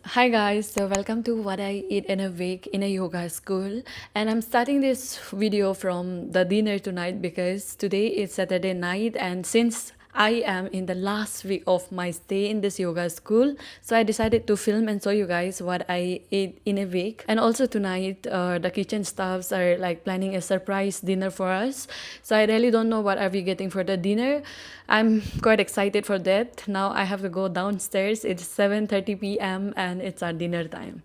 Hi guys, so welcome to what I eat in a week in a yoga school. And I'm starting this video from the dinner tonight because today is Saturday night, and since I am in the last week of my stay in this yoga school, so I decided to film and show you guys what I ate in a week. And also tonight, the kitchen staffs are like planning a surprise dinner for us. So I really don't know what are we getting for the dinner. I'm quite excited for that. Now I have to go downstairs. It's 7:30 p.m. and it's our dinner time.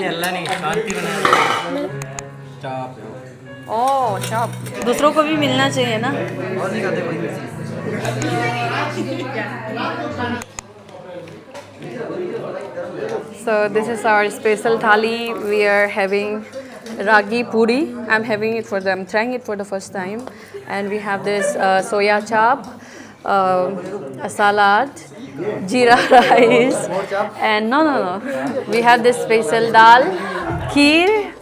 ಎಲ್ಲ नहीं शांति बना चाप ओह chop दूसरों को भी मिलना चाहिए ना. और नहीं खाते कोई So this is our special thali. We are having ragi puri. I'm having it for them. I'm trying it for the first time. And we have this soya chop, a salad, jeera rice, and no. We have this special dal, kheer,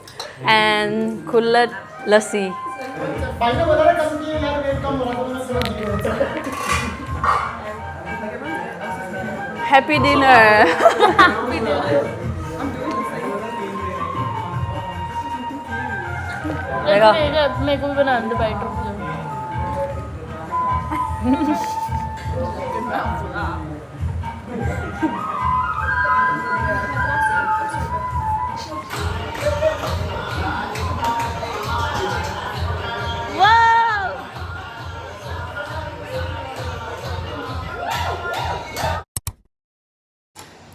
and kullat lassi. Happy dinner. मेरे को भी बना दे बैठ रुक जाओ.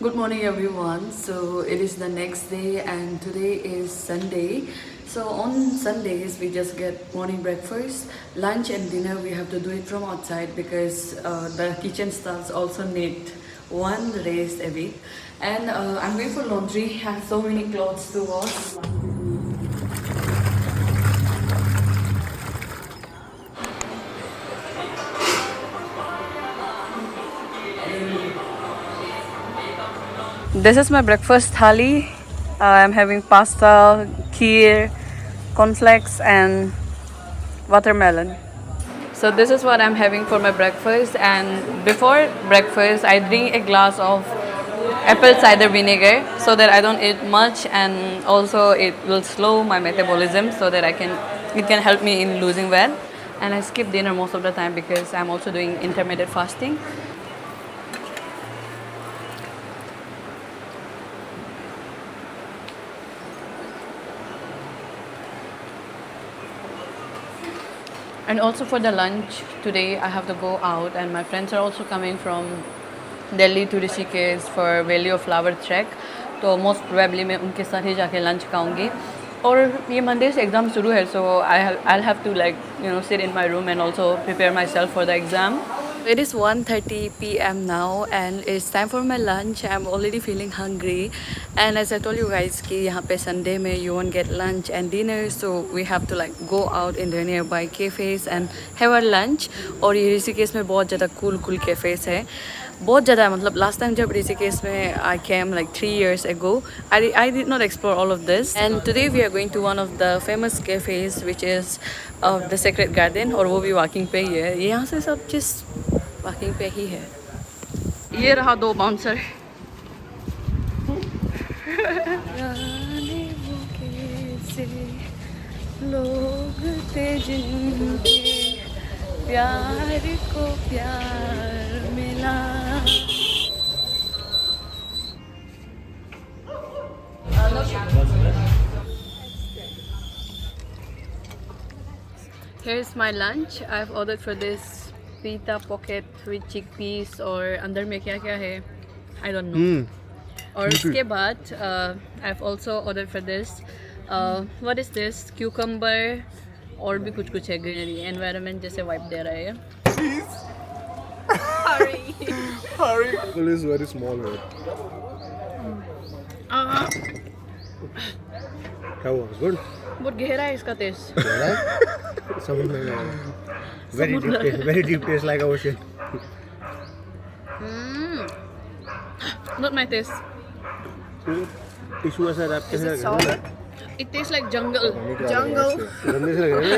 Good morning everyone. So it is the next day and today is Sunday. So on Sundays we just get morning breakfast, lunch and dinner we have to do it from outside because the kitchen staffs also need one rest a week. And I'm going for laundry. I have so many clothes to wash. This is my breakfast thali. I'm having pasta, kheer, cornflakes and watermelon. So this is what I'm having for my breakfast, and before breakfast I drink a glass of apple cider vinegar so that I don't eat much, and also it will slow my metabolism so that it can help me in losing weight. And I skip dinner most of the time because I'm also doing intermittent fasting. And also for the lunch today I have to go out, and my friends are also coming from Delhi to Rishikesh for Valley of Flower trek. तो most probably मैं उनके साथ ही जाके lunch खाऊंगी. और ये Monday से exam शुरू है, so I'll have to sit in my room and also prepare myself for the exam. It is 1:30 p.m. now and it's time for my lunch. I'm already feeling hungry, and as I told you guys कि यहाँ पे Sunday में you won't get lunch and dinner, so we have to go out in the nearby cafes and have our lunch. और ये ऋषिकेश में बहुत ज़्यादा cool cafes है, बहुत ज़्यादा. मतलब last time जब ऋषिकेश में I came like 3 years ago, I did not explore all of this, and today we are going to one of the famous cafes which is the Sacred Garden, और वो भी walking पे ही है. यहाँ से सब चीज़ walking पे ही है. ये रहा 2 बाउंसर. लोग थे जिनके प्यार को प्यार मिला. Here's my lunch. I've ordered for this pita pocket with chickpeas, और अंदर में क्या क्या है I don't know. और उसके बाद I've also ordered for this. What is this? Cucumber और भी कुछ है greenery. Environment जैसे vibe दे रहा है. Please. Hurry. It is very small. Right? How was good? बहुत गहरा है इसका टेस्ट. समुद्र में very deep taste like ocean. Not my taste. Tissue ऐसा रैप कैसे लग रहा है? It tastes like jungle. गंदे से लग रहा है.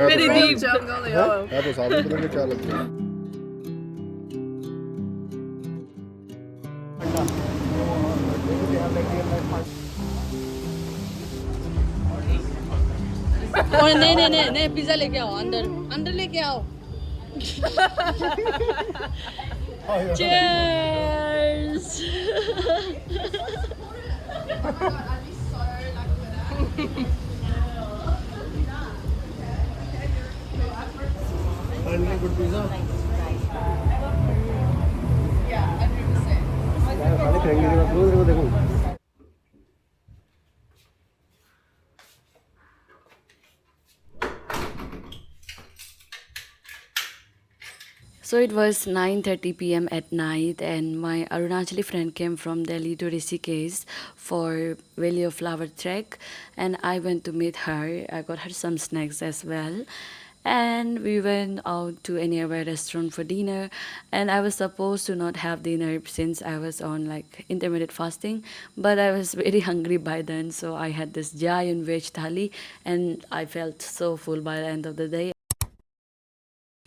Very deep jungle. हाँ तो साबुन पता नहीं क्या लगता है. और नहीं पिज्जा लेके आओ अंदर लेके आओ. Cheers. खाली फेंकने के बाद रोज देखो. So it was 9:30 p.m. at night, and my Arunachali friend came from Delhi to Rishikesh for Valley of Flower trek, and I went to meet her. I got her some snacks as well, and we went out to a nearby restaurant for dinner. And I was supposed to not have dinner since I was on like intermittent fasting, but I was very hungry by then, so I had this giant veg thali, and I felt so full by the end of the day.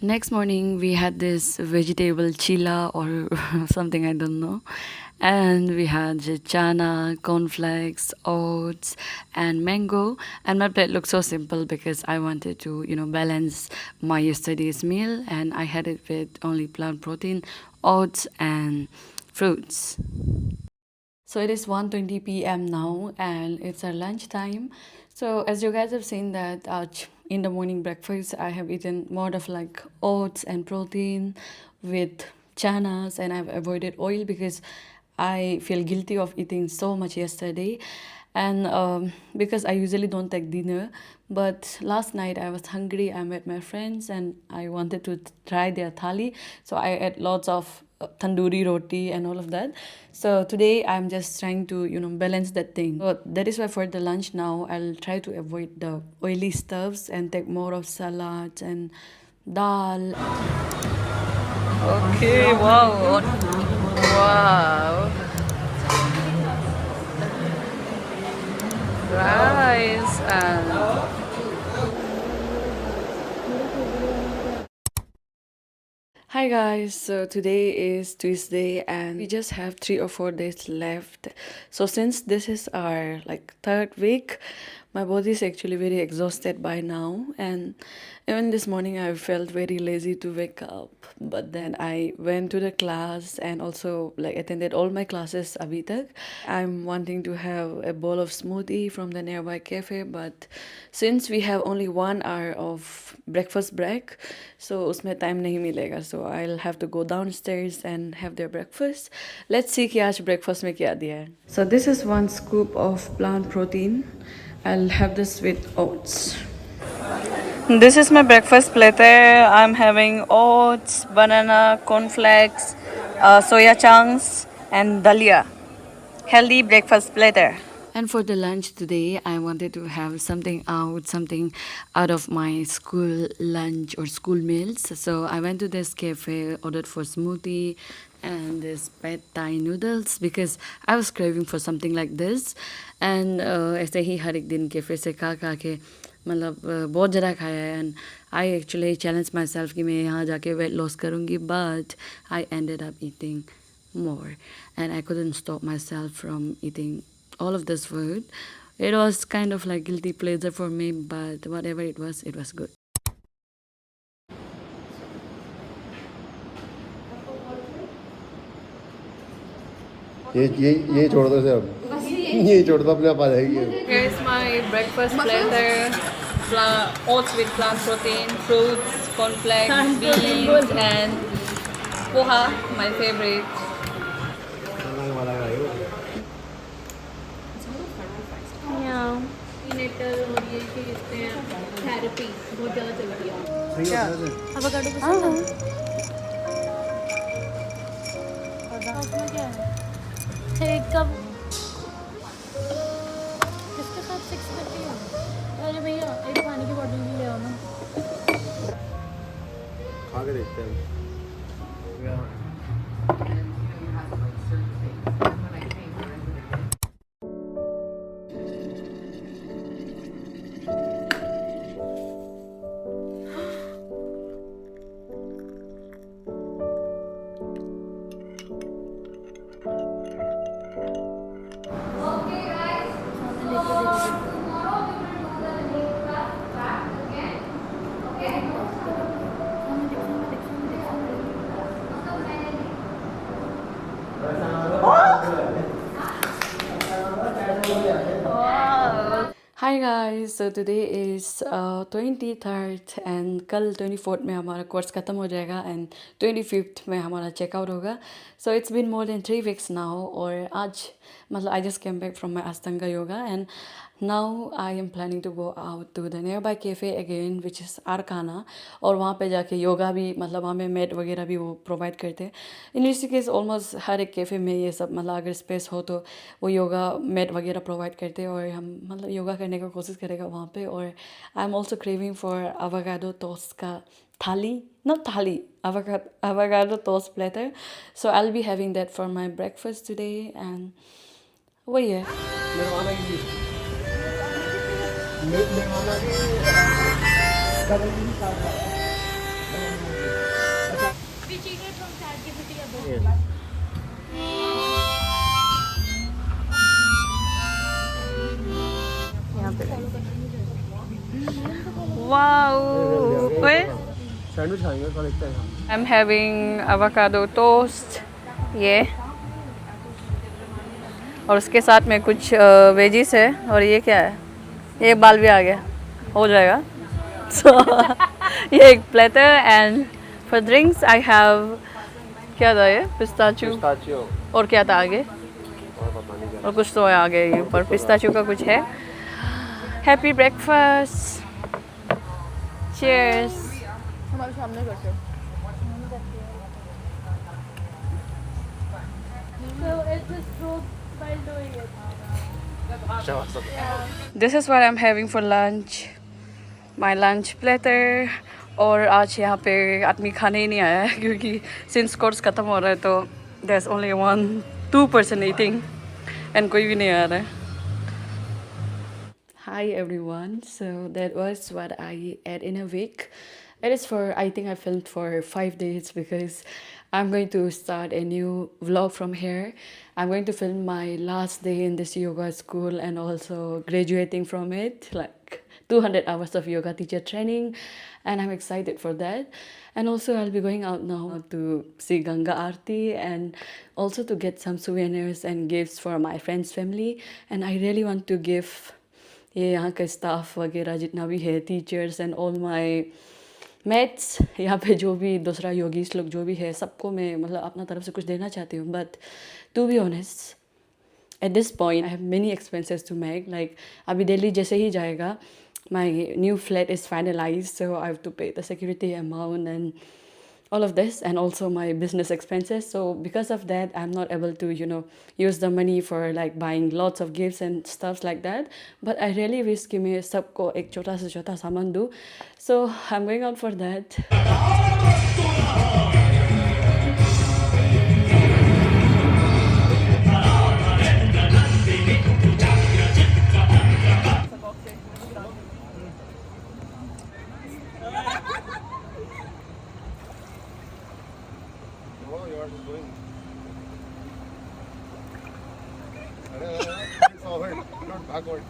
Next morning, we had this vegetable chila or something, I don't know. And we had chana, cornflakes, oats, and mango. And my plate looked so simple because I wanted to, balance my yesterday's meal. And I had it with only plant protein, oats, and fruits. So it is 1:20 p.m. now, and it's our lunch time. So as you guys have seen that in the morning breakfast, I have eaten more of like oats and protein with chanas, and I've avoided oil because I feel guilty of eating so much yesterday. And because I usually don't take dinner, but last night I was hungry. I met my friends and I wanted to try their thali, so I ate lots of tandoori roti and all of that. So today I'm just trying to balance that thing. So that is why for the lunch now I'll try to avoid the oily stuffs and take more of salads and dal. Okay, wow. Rice and hi guys, so today is Tuesday and we just have 3 or 4 days left. So since this is our like 3rd week, my body is actually very exhausted by now, and even this morning I felt very lazy to wake up, but then I went to the class and also like attended all my classes abhi tak. I'm wanting to have a bowl of smoothie from the nearby cafe, but since we have only 1 hour of breakfast break, so usme time nahi milega, so I'll have to go downstairs and have their breakfast. Let's see कि आज breakfast में क्या दिया है. So this is 1 scoop of plant protein. I'll have this with oats. This is my breakfast platter. I'm having oats, banana, cornflakes, soya chunks, and dalia. Healthy breakfast platter. And for the lunch today, I wanted to have something out of my school lunch or school meals. So I went to this cafe, ordered for smoothie and this pad thai noodles because I was craving for something like this. And ऐसे ही हर एक दिन cafe से खा के मतलब बहुत ज़्यादा खाया है, and I actually challenged myself कि मैं यहाँ जाके weight loss करूँगी, but I ended up eating more and I couldn't stop myself from eating all of this food. It was kind of like guilty pleasure for me, but whatever it was good. ये छोड़ दो अब. ये छोड़ दो, अपने आप आ जाएगी. Here's my breakfast platter. Oats with plant protein, fruits, cornflakes, beans, and poha, my favorite. Therapy बहुत ज़्यादा चलती है. एवोकाडो पसंद है? उसमें क्या है? एक कप किसके साथ 650 है? देखते हैं Hi guys, so today is 23rd and कल 24th में हमारा कोर्स ख़त्म हो जाएगा and 25th में हमारा चेकआउट होगा. So it's been more than 3 weeks now और आज मतलब I just came back from my Astanga yoga and now I am planning to go out to the nearby cafe again which is Arcana और वहाँ पे जाके योगा भी मतलब वहाँ में मैट वगैरह भी वो प्रोवाइड करते हैं. इन ऋषिकेश ऑलमोस्ट हर एक कैफ़े में ये सब मतलब अगर स्पेस हो तो वो योगा मैट वगैरह प्रोवाइड करते हैं और हम मतलब योगा करने का कोशिश करेगा वहाँ पे. और I am also craving for avocado toast का थाली, not थाली, avocado toast platter. So I'll be having that for my breakfast today and वही है. We cheated from ChatGPT about Wow! ओए सैंडविच खाएंगे कल देखते हैं. I'm having avocado toast ये और उसके साथ में कुछ वेजीज है और ये क्या है, ये बाल भी आ गया, हो जाएगा. So ये एक platter and for drinks I have क्या था ये पिस्ताचू और क्या था आगे और कुछ तो है आगे ये पर पिस्ताचू का कुछ है. Happy breakfast, cheers. हमारे सामने करते हो. So it's just fruit while doing it. This is what I'm having for lunch. My lunch platter. और आज यहाँ पे आदमी खाने ही नहीं आया है क्योंकि सिंस कोर्स ख़त्म हो रहा है तो there's only 1-2 person eating and कोई भी नहीं आ रहा है. Hi everyone. So that was what I ate in a week. It is for, I think I filmed for 5 days because I'm going to start a new vlog from here. I'm going to film my last day in this yoga school and also graduating from it, like 200 hours of yoga teacher training, and I'm excited for that. And also I'll be going out now to see Ganga Aarti and also to get some souvenirs and gifts for my friend's family. And I really want to give ये यहाँ का staff वगैरह जितना भी है, teachers and all my mates, यहाँ पे जो भी दूसरा योगीस लोग जो भी है सबको मैं मतलब अपना तरफ से कुछ देना चाहती हूँ. But to be honest at this point I have many expenses to make. Like अभी दिल्ली जैसे ही जाएगा my new flat is finalise so I have to pay the security amount and all of this and also my business expenses. So because of that I'm not able to use the money for like buying lots of gifts and stuff like that. But I really wish कि मैं सबको एक छोटा से छोटा सामान दूँ. So I'm going out for that. yours is going. Forward, not backward.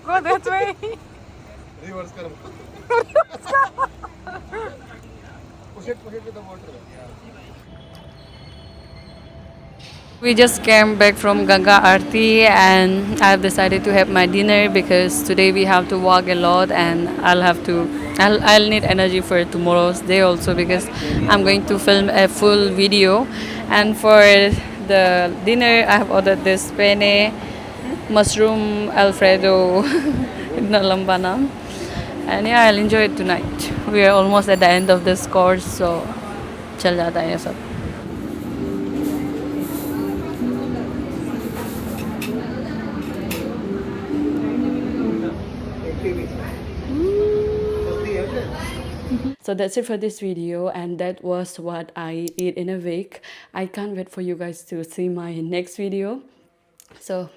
Go that way. Reverse करो. Push it with the water. We just came back from Ganga Aarti and I've decided to have my dinner because today we have to walk a lot and I'll need energy for tomorrow's day also because I'm going to film a full video. And for the dinner I have ordered this penne mushroom alfredo itna lamba naam. And yeah, I'll enjoy it tonight. We are almost at the end of this course, so chal jata hai ye sab. So that's it for this video, and that was what I eat in a week. I can't wait for you guys to see my next video. So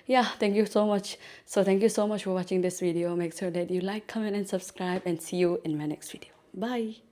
yeah, thank you so much. So thank you so much for watching this video. Make sure that you like, comment and subscribe, and see you in my next video. Bye.